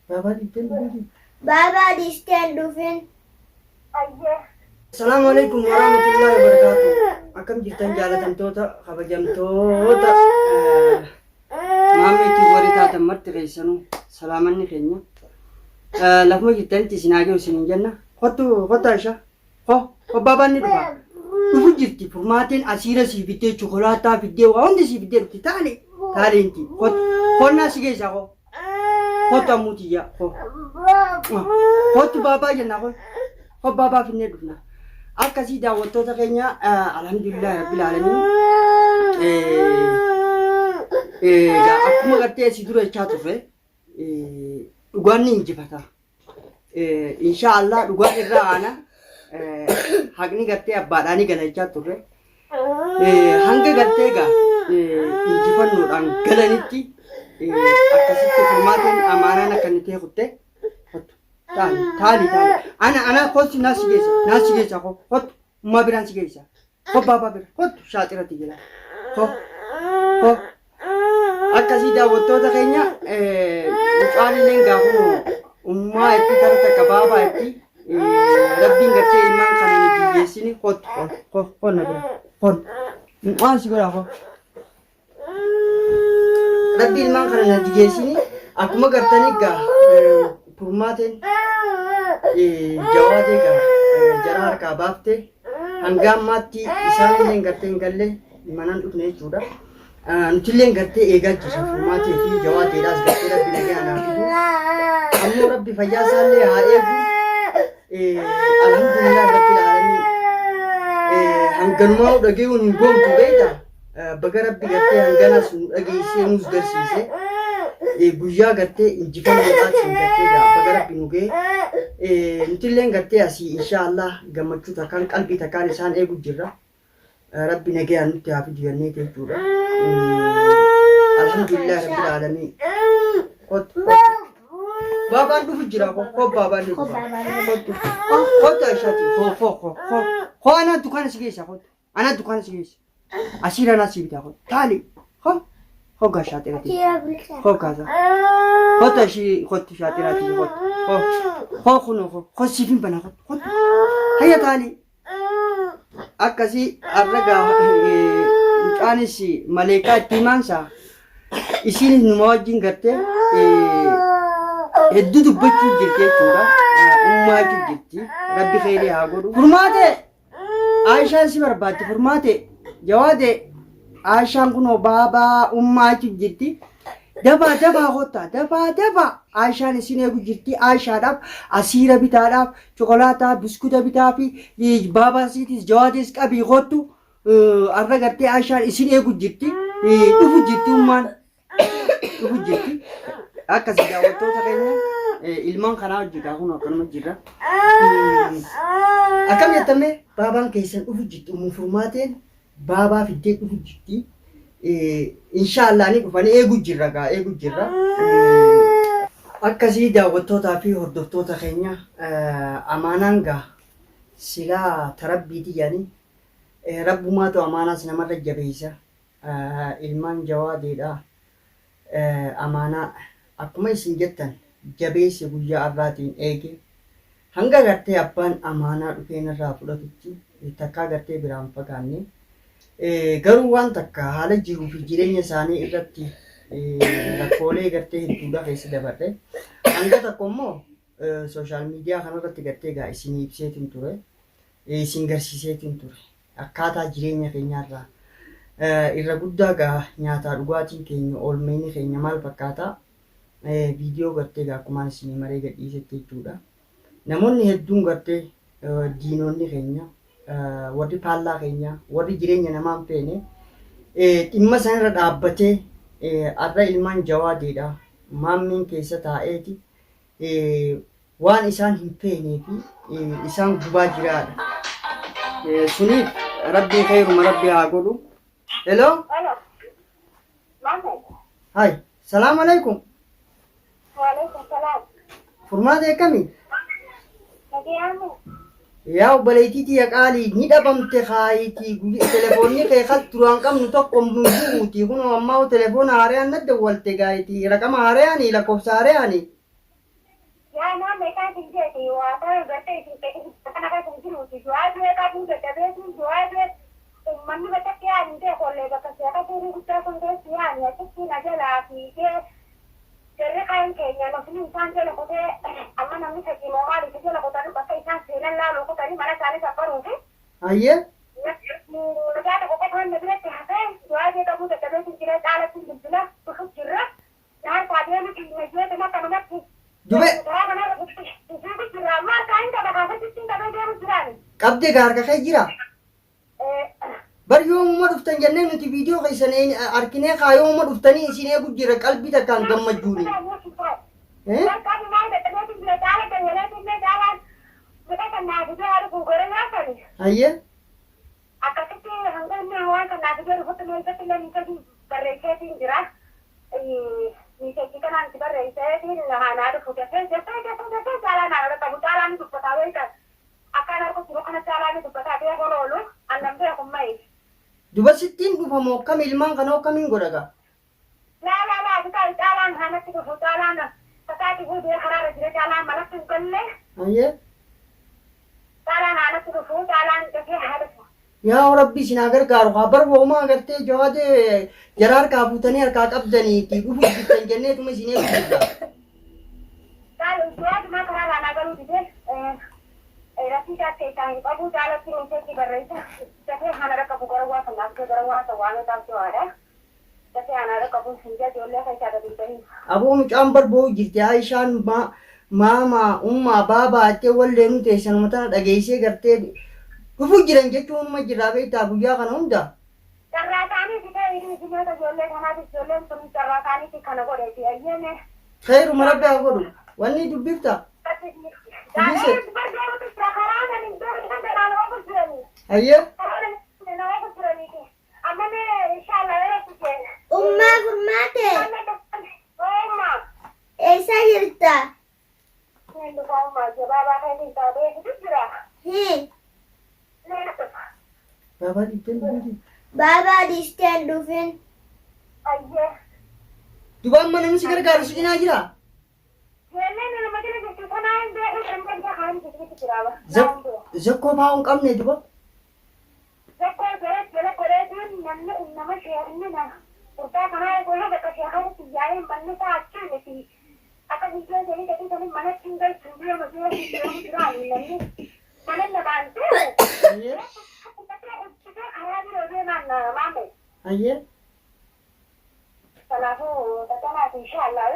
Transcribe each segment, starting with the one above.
Baba ditten dubin. Baba disten dufin. Assalamu alaikum warahmatullahi wabarakatuh. Akkam jirtan jaalatamtoota kabajamtoota maammeetii warri taatan marti keessanuu salaamanni keenya. Lafuma jirtanitti isin haagee isin jenna. Kottaa ishaa. Baabaan ni dhufa. Dhufu jirti furmaatiin asiira sii fiddee chokolaataa fiddee waa hundi sii fiddee dhufti taaleenti. Konnaa si keessaa koo. Kottu ammuutiyyaa koo. Kottu baabaa jenna koo. Koo baabaa finnee dhufna. Akkasii daawwattoota keenya alhamdulillah rabbil alamin. Akkuma gartee asii dura jechaa turre dhugaan ni injifata. Inshaallah dhugaan irraa aana haqni gartee abbaadhaanii galachaa turre. Hanga gartee egaa injifannoodhaan galanitti akkasitti furmaatiin amaanaan akka inni ta'e kutte. Taali. Ana kosti nasi geessa kottu ummaa biraan si geessa. Baabaa bira kottu shaaxirratti jira. Akkasii daawwattoota keenya mucaan illee gaafa ummaa itti kan takka baabaa itti rabbiin gartee ilmaan kana ni jiyyeessini qonna bira waan si godhaa rabbiin ilmaan kana ni jiyyeessini akkuma gartanii gaa furmaatiin jawaatee jara harkaa baaftee hanga ammaatti isaan illee gartee hin galle manaan dhufne jechuudha. Nutillee gartee eegaa jirra furmaatii fi jawaateedhaas gartee rabbi nagaa naaf fidu. Ammoo rabbi fayyaa isaallee haa eegu. Alhamdulillah rabbil alamin. Hanganumaa dhaga'uun hin goomtu beekta. Baga rabbi gartee hanganaas nu dhageessee nus garsiise. Guyyaa gartee injifannoodhaas hin gartee baga rabbi nu ga'e. Nutillee gartee asii inshaallah gammachuu takkaan qalbii takkaan isaan eegu jirra. Rabbi nagaa nutti haa fidu jennee jechuudha. Alhamdulillah rabbil alamin. Baabaan dhufu jira baabaan dhufu. Kottu ishaati ana dukkaana si geessa ana dukkaana si geessa. Asiira na si bitaa taali hoggaa shaaxirati hoggaasa kottu shaaxirati kunuun siifin bana kottu hayya taali. Akkasii arragaa mucaanis maleekaa itti himaansa isiin numa wajjin gartee hedduu dubbachuu jirti jechuudha. Ummaachuu jirti rabbi khayrii haa godhu. Furmaate Aishaan si barbaadde furmaate jawaade Aishaan kunoo baabaa ummaachuu jirti. Dabaa kottaa dabaa Aishaan isin eegu jirti. Aishaadhaaf asiira bitaadhaaf chokolaataa biskuuta bitaa fi baabaa siitis jawaatis qabii kottu arra gartee Aishaan isin eegu jirti. Dhufu jirti ummaan dhufu jirti. Akkasii daawwattoota keenya ilmaan kanaa hojjetaa kun akkanuma jirra. Akkam jettamee baabaan keessan dhufu jirti uumuu furmaateen baabaa fiddee dhufu jirti. Inshaallah ni dhufanii eegu jirra. Akkasii daawwattootaa fi hordoftoota keenya amaanaan gaa silaa tarabbiiti yaani rabbumaatu amaanaas namarra jabeessa. Ilmaan jawaadeedha. Amaanaa akkuma isin jettan jabeesse guyyaa har'aatiin eege hanga gartee abbaan amaanaa dhufeen irraa fudhatutti takkaa gartee biraan fagaanne. Garuu waan takka haala jiruu fi jireenya isaanii irratti rakkoolee gartee hedduudha keessa dabarre. Hanga tokko immoo sooshaal miidiyaa kanarratti gartee gaa isin ibseetiin ture. Isin garsiiseetiin ture. Akkaataa jireenya keenyaarraa irra guddaa gaa nyaataa dhugaatiin keenya oolmeenyi keenya maal fakkaata viidiyoo gartee gaa akkumaan isinii maree gadhiisetti jechuudha. Namoonni hedduun gartee diinonni keenya warri faallaa keenya warri jireenya namaan feene dhimma sanarra dhaabbatee arra ilmaan jawaadeedha maammiin keessa taa'eeti waan isaan hin feenee fi isaan gubaa jiraadha. Suniif rabbii khayruma rabbii haa godhu. Hello? Hai, salam alaikum. Waalaikum salam. Furmaata eekami? Yaa obboleettiitii qaalii ni dhabamte kaayitii telefoonni kee kan duraan qabnu tokko nuti kun ammaa telefoona haaraan nadda walte gaayitii raqama haaraani lakkoofsa haaraani. Yaa nama meeqaa dinjeeti waa ta'e gartee isin kana kan jiruuti du'aa du'ee qabuu dadhabeetu du'aa du'ee ummanni bakka yaa'anii ta'e kollee bakka seera turii guddaa kun keessi yaa'anii achitti na jalaa fiigee jarri kaan keenya nafni isaan jala kutee amma namni fakkii maaliif jala kutan bakka isaan seenan laaluu kutanii mana isaanii saffaruufi. Ayyee. Nagaata qoqqotaan na biratti hafee du'aa du'ee qabuu dadhabeetu jira caalatti bilbila dhufuuf jirra. Naan taatee nuti nageeta makka namatti. Dube. Qabdee gaarga kee jira. Bar yoomuma dhuftan jennee nuti viidiyoo keessan arginee kaayooma dhuftanii isin eegu jira qalbii takkaan gammachuuni. Ayyee. Akkasitti hanga inni waan kanaaf iddoo dhufutti meeshaatti illee barreesseetiin jira. Miseji kanaan si barreesseetiin haanaa dhufu dafee caalaan haadha qabu caalaan dubbataa beekan akkaan harka jiru kana caalaan dubbataa beekon oolu annan beekun ma'i. Duba sittiin dhufamoo akkam ilmaan kana akkamiin godhaga? Laa bitaa caalaan haanatti dhufu caalaan tasaati fuudhee karaarra jira caalaan manatti hin galle. Ayyee. Caalaan haanatti dhufu caalaan dafee haadha. Yaa Rabbi isin gargaaru haa bar wooma agartee jawaadee jara harkaa fuutanii harkaa qabdaniiti dhufu jirtan jenneetuma isin eegudha. Jawaaduma karaa laanaa galuu didee rasiisaa keessaa hin qabu jaalatti miseetti barreessa dafee haanarra qabu garawwaa kan dhaabdee garawwaa kan waan taasisuu haadha. Dafee haanarra qabu hin jaa ijoollee keessaa gadi bahii. Aboo mucaan barboo jirti Aishaan maama ummaa baabaa jettee wallee nu teessan mataa dhageessee gartee dhufu jiran jechuun ma jirraa beektaa guyyaa kana hunda. Carraa isaaniiti ta'e hiriyoota ijoollee kanaati ijoolleen sun carraa isaaniiti kana godheeti ayyeene. Khayru rabbi haa godhu wanni dubbifta. Ayyee. Ummaa gurmaate. Eessa jirta? Baabaa dhiibbeen dhufuuti. Baabaa dhiisteen dhufin. Ayyee. Duba amma namni si gargaaru si cinaa jira? Zakkoo fa'aa hin qabne duba? Zakkoo jala godheetiin namni nama sheerinni na furdaa kanaa gola bakka sheekanitti yaa'een manni isaa achii miti. Akka biyyoo jedhanii gadhiisanii manatti hin galchuun biyya masoo biyyoon jiraani namni mana namaan ta'e. Ayyee. Kanaafuu tattanaati inshaallah.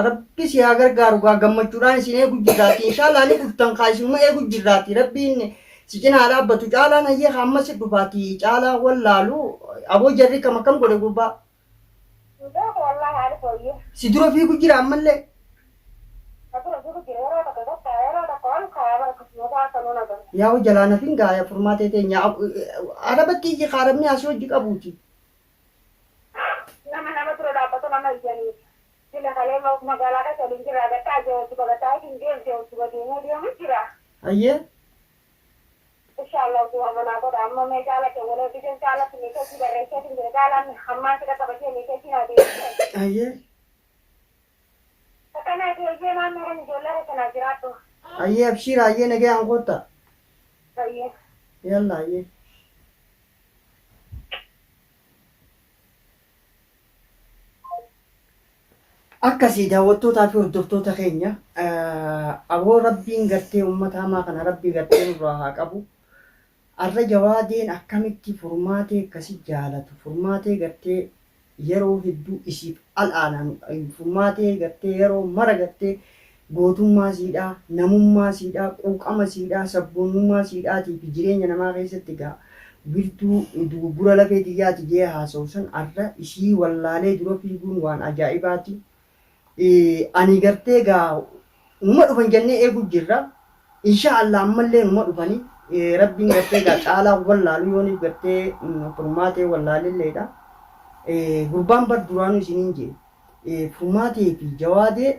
Rabbi si haa gargaaru gaa gammachuudhaan isin eegu jirraati. Inshaallah ni dhuftan kaasuma eegu jirraati. Rabbiin si cinaa dhaabbatu caalaan ayyee hamma si dhufaati. Caalaa wallaalu aboo jarri kam akkam godhe gurbaa. Si dura fiigu jira ammallee. Yaa jalaana fin gaaya furmaatee teenya arabatti iji qaarabni asii hojii qabuuti. Nama tura dhaabbatu nama ijanii sila kalee magaalaa keessa waliin jira agartaa jiru bagataa hin deemte osoo deemuu deemu jira. Ayyee. Inshaallah utuu amanaa godha amma mee jaalate waloo bideen jaalatti meeshaa barreessee hin jira jaalaan hammaan sida qabatee meeshaa naa deemte. Ayyee. Akkanaa deemee maammeeran ijoollee kanaa jiraattu. Ayyee abshiira ayyee nagayaan kotta. Ayyee. Yalla ayyee. Akkasii daawwattootaa fi hordoftoota keenya aboo rabbiin gartee uummata hamaa kana rabbii gartee nurraa haa qabu. Arra jawaadeen akkamitti furmaatee akkasii jaalatu furmaatee gartee yeroo hedduu isiif al'aanaan furmaatee gartee yeroo mara gartee gootummaa siidhaa namummaa siidhaa quuqama siidhaa sabboonummaa siidhaatii fi jireenya namaa keessatti gaa biltuu duggura lafee xiyyaati jee haasa'u san arra ishii wallaalee dura fiiguun waan ajaa'ibaati. Ani gartee gaa numa dhufan jennee eegu jirra. Inshaallah ammallee numa dhufanii rabbiin gartee gaa caalaa wallaalu yooniif gartee furmaatee wallaalilleedha. Gurbaan bar duraanuu isiniin jee furmaatee fi jawaadee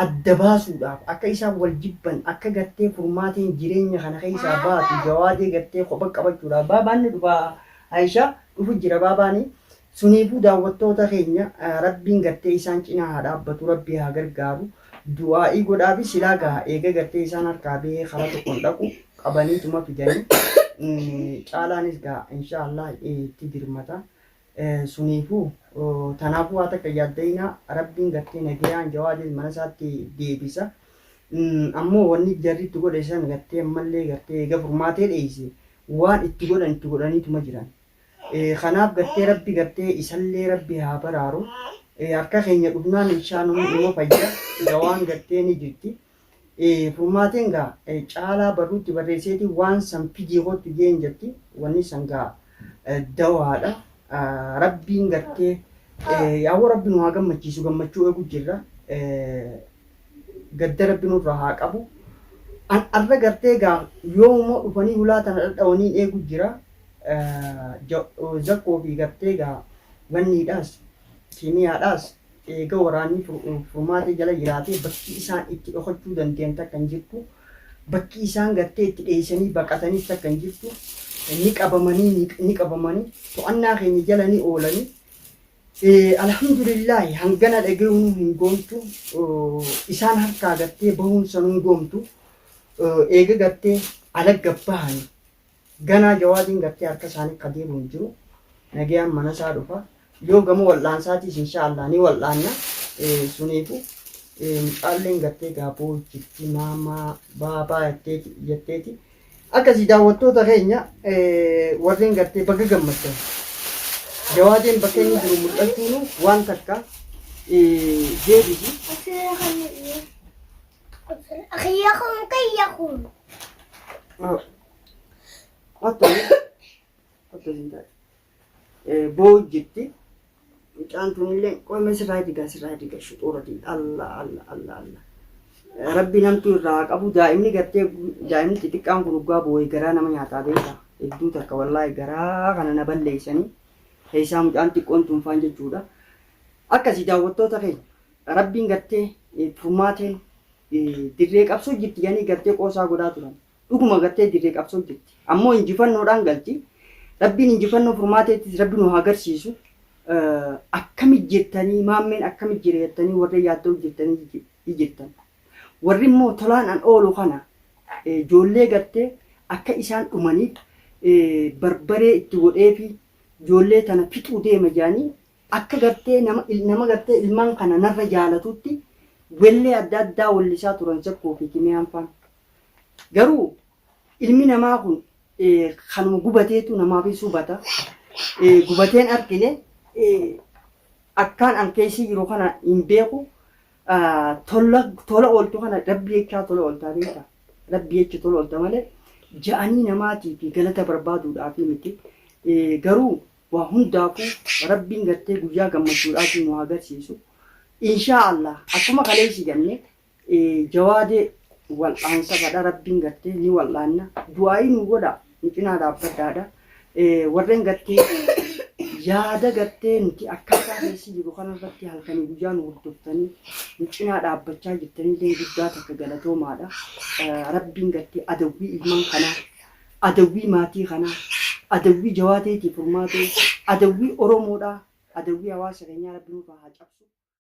adda baasuudhaaf akka isaan wal jibban akka gartee furmaatiin jireenya kana keessaa baatu jawaadee gartee kopha qabachuudhaaf baabaanni dhufa Aishaa dhufu jira baabaanii suniifuu daawwattoota keenya rabbiin gartee isaan cinaa haa dhaabbatu rabbii haa gargaaru du'aa'ii godhaafi silaa gahaa eega gartee isaan harkaa bahee karaa tokkoon dhaqu qabaniituma fidanii caalaanis gahaa inshaallah itti dirmata suniifuu tanaafuu haa takka yaaddayinaa rabbiin gartee nagayaan jawaadis mana isaatti deebisa ammoo wanni jarritti godhe san gartee ammallee gartee eega furmaatee dheeyse waan itti godhaniituma jiran kanaaf gartee rabbi gartee isallee rabbi haa baraaru harka keenya dhufnaan inshaan immoo fayya jawaan gartee ni jirti furmaateen gaa caalaa barruutti barreesseeti waan san fidii kootti jeen jirti wanni san gaa dawaadha rabbiin gartee yaa'u rabbi nu haa gammachiisu gammachuu eegu jirra gadda rabbi nurraa haa qabu arra gartee gaa yoommoo dhufanii hulaa tana dhadhawanii eegu jira zakkoo fi gartee gaa wanniidhaas kimiyaadhaas eega waraanni furmaatee jala jiraatee bakki isaan itti dhokachuu dandeenye takka hin jirtu bakki isaan gartee itti dheessanii baqatanii takka hin jirtu ni qabamanii to'annaa keenya jala ni oolanii alhamdulillahi hangana dhaga'uun hin goomtu isaan harkaa gartee bahuun sanuu hin goomtu eega gartee ala gabbahanii ganaa jawaadiin gartee harka isaanii qadeeru hin jiru nagayaan mana isaa dhufa yoo gama wal'aansaatis inshaallah ni wal'aanna suniifu mucaalleen gartee gaaboo jirti maamaa baabaa jetteeti akkasii daawwattoota keenya warreen gartee bakka gammaddan jawaadiin bakka inni jiru mul'achuun waan takka deebisi أخيكم كيكم boo jirti mucaan tunillee qooma sirraa diga shuxuurati Allah rabbi namtu irraa qabu daa'imni gartee daa'imni xixiqqaan kun dhugaa boo'ee garaa nama nyaataa beeka hedduu takka wallaahi garaa kana na balleessanii keessaa mucaan xiqqoon tunfaan jechuudha akkasii daawwattoota keenya rabbiin gartee furmaateen dirree qabsoo jirti yani gartee qoosaa godhaa turan dhuguma gartee dirree qabsoo jirti ammoo injifannoodhaan galti rabbiin injifannoo furmaateettis rabbi nu haa agarsiisu akkamit jettanii maammeen akkamit jireettanii warra yaaddoo jettanii jirtan warri immoo tolaan an oolu kana ijoollee gartee akka isaan dhumaniif barbaree itti godhee fi ijoollee tana fixuu deema jedhanii akka gartee nama gartee ilmaan kana narra jaalatutti wellee adda addaa wallisaa turan zakkoo fi kimiyaan faan garuu ilmi namaa kun kanuma gubateetu namaaf subata gubateen argine akkaan an keessi jiru kana hin beeku tola ooltu kana rabbi jechaa tola ooltaa beeka rabbi jecha tola oolta malee ja'anii namaatii fi galata barbaaduudhaaf miti garuu waa hundaafuu rabbiin gartee guyyaa gammachuudhaaf nu agarsiisu inshaallah akkuma kaleessi ganne jawaadee wal'aansa kadha rabbiin gartee ni wal'aanna du'aayii nu godha ni cinaa dhaabbadhaadha warreen gartee yaada gartee nuti akkaataa keessi jiru kanarratti halkanii guyyaa nu hordoftanii ni cinaa dhaabbachaa jirtanii illee guddaa takka galatoomaadha rabbiin gartee adawwii ilmaan kanaa adawwii maatii kanaa adawwii jawaateetii furmaatee adawwii oromoodhaa adawwii hawaasa keenyaa rabbiin haa cabsu